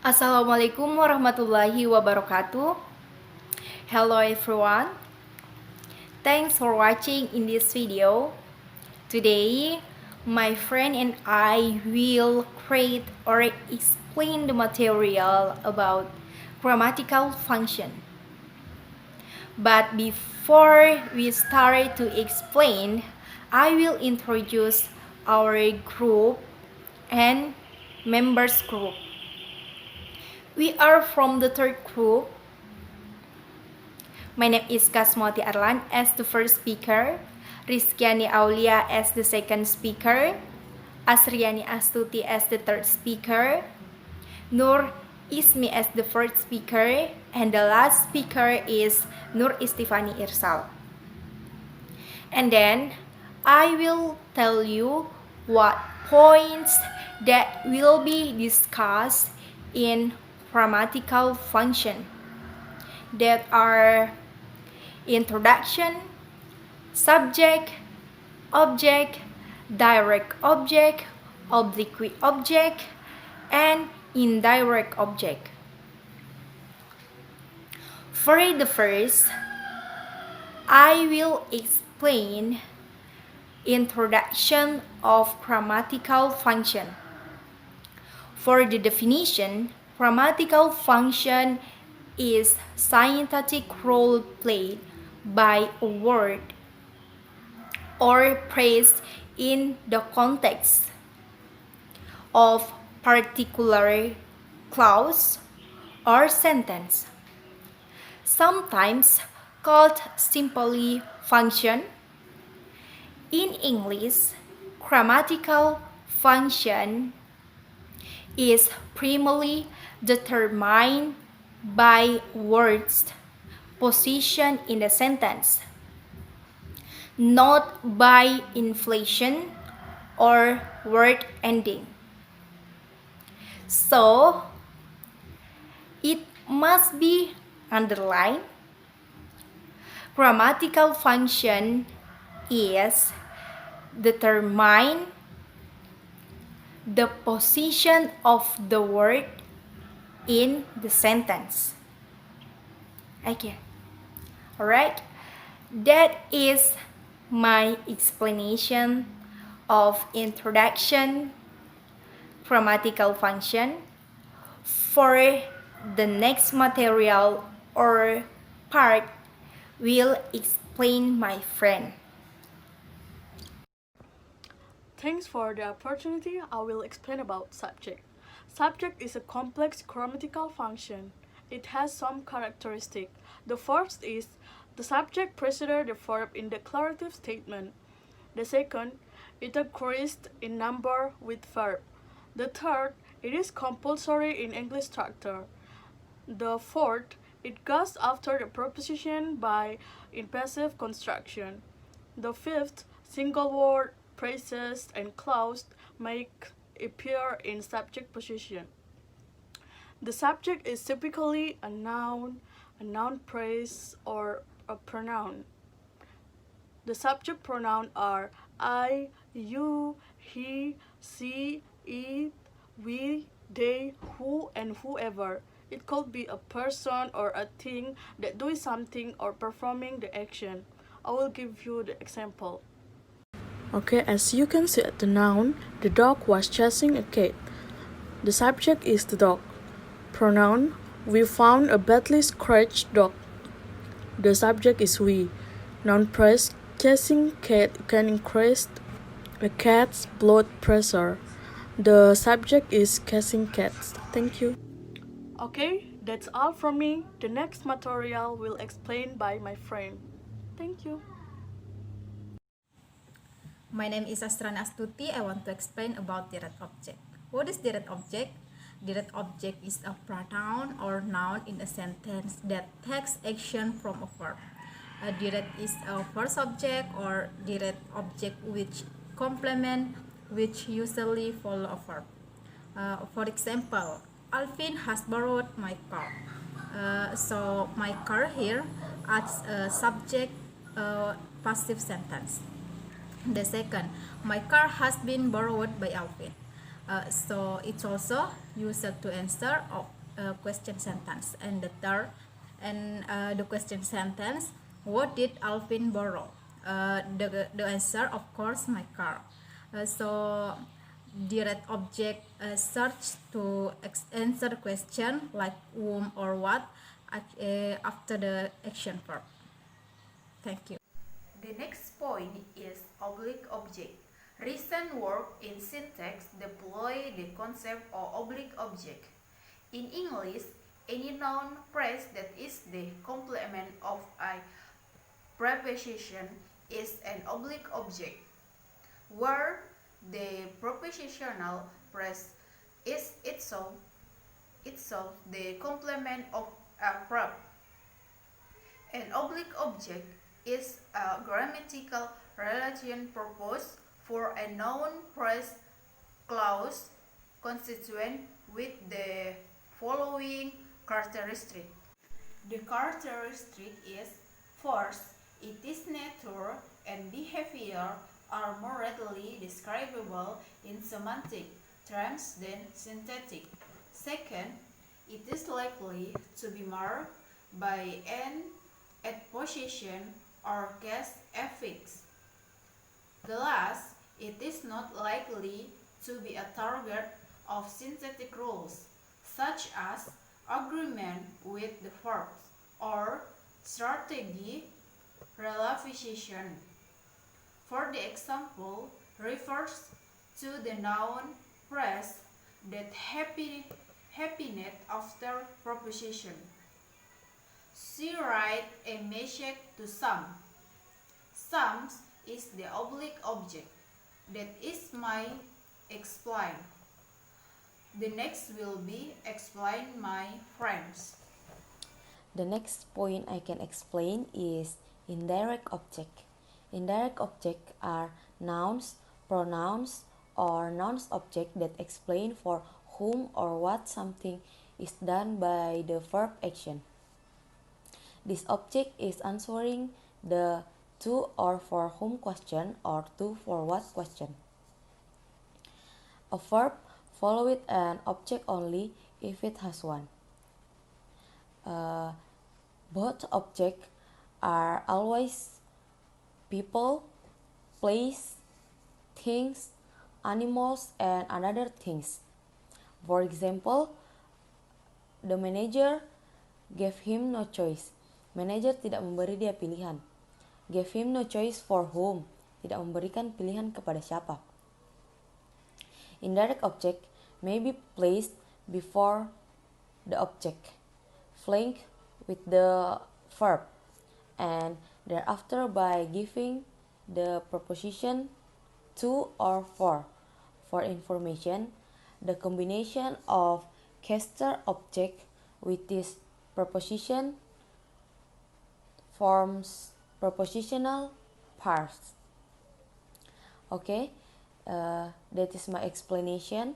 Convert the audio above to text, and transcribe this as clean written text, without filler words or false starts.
Assalamualaikum warahmatullahi wabarakatuh. Hello everyone. Thanks for watching in this video. Today, my friend and I will create or explain the material about grammatical function. But before we start to explain, I will introduce our group and members group. We are from the third group. My name is Kasmoti Arlan as the first speaker, Rizkyani Aulia as the second speaker, Asriani Astuti as the third speaker, Nur Ismi as the fourth speaker, and the last speaker is Nur Istifani Irsal. And then I will tell you what points that will be discussed in grammatical function that are introduction, subject, object, direct object, oblique object, and indirect object. For the first, I will explain introduction of grammatical function. For the definition, grammatical function is syntactic role played by a word or phrase in the context of particular clause or sentence, sometimes called simply function. In English, grammatical function is primarily determined by words position in the sentence, not by inflation or word ending. So, it must be underlined. Grammatical function is determine the position of the word in the sentence. Okay. Alright. That is my explanation of introduction grammatical function. For the next material or part will explain my friend. Thanks for the opportunity. I will explain about subject. Subject is a complex grammatical function. It has some characteristics. The first is the subject precedes the verb in declarative statement. The second, it increased in number with verb. The third, it is compulsory in English structure. The fourth, it goes after the preposition by impassive construction. The fifth, single word, phrases, and clause make appear in subject position. The subject is typically a noun phrase, or a pronoun. The subject pronouns are I, you, he, she, it, we, they, who, and whoever. It could be a person or a thing that doing something or performing the action. I will give you the example. Okay, as you can see at the noun, the dog was chasing a cat. The subject is the dog. Pronoun, we found a badly scratched dog. The subject is we. Noun phrase, chasing cat can increase a cat's blood pressure. The subject is chasing cats. Thank you. Okay, that's all from me. The next material will explain by my friend. Thank you. My name is Asran Astuti. I want to explain about direct object. What is direct object? Direct object is a pronoun or noun in a sentence that takes action from a verb. A direct is a first object or direct object which complement, which usually follow a verb. For example, Alvin has borrowed my car. So my car here adds a subject passive sentence. The second, my car has been borrowed by Alvin. So it's also used to answer of question sentence. And the third, the question sentence, what did Alvin borrow? The answer, of course, my car. So direct object search to answer question like whom or what after the action verb. Thank you. The next point is oblique object. Recent work in syntax deploy the concept of oblique object. In English, any noun phrase that is the complement of a preposition is an oblique object, where the prepositional phrase is itself the complement of a verb. An oblique object is a grammatical relation proposed for a noun phrase clause constituent with the following characteristic. The characteristic is: first, its nature and behavior are more readily describable in semantic terms than syntactic. Second, it is likely to be marked by an adposition or case affix. The last, it is not likely to be a target of syntactic rules, such as agreement with the verbs or strategy relativization. For the example, refers to the noun phrase that happiness after proposition. She write a message to Sam. Sam is the oblique object. That is my explain. The next will be explain my friends. The next point I can explain is indirect object. Indirect objects are nouns, pronouns, or nouns object that explain for whom or what something is done by the verb action. This object is answering the to or for whom question or to for what question. A verb followed an object only if it has one. Both objects are always people, place, things, animals, and other things. For example, the manager gave him no choice. Manager tidak memberi dia pilihan. Gave him no choice for whom. Tidak memberikan pilihan kepada siapa. Indirect object may be placed before the object, flanked with the verb, and thereafter by giving the preposition to or for. For information, the combination of caster object with this preposition forms prepositional parts. Okay, that is my explanation.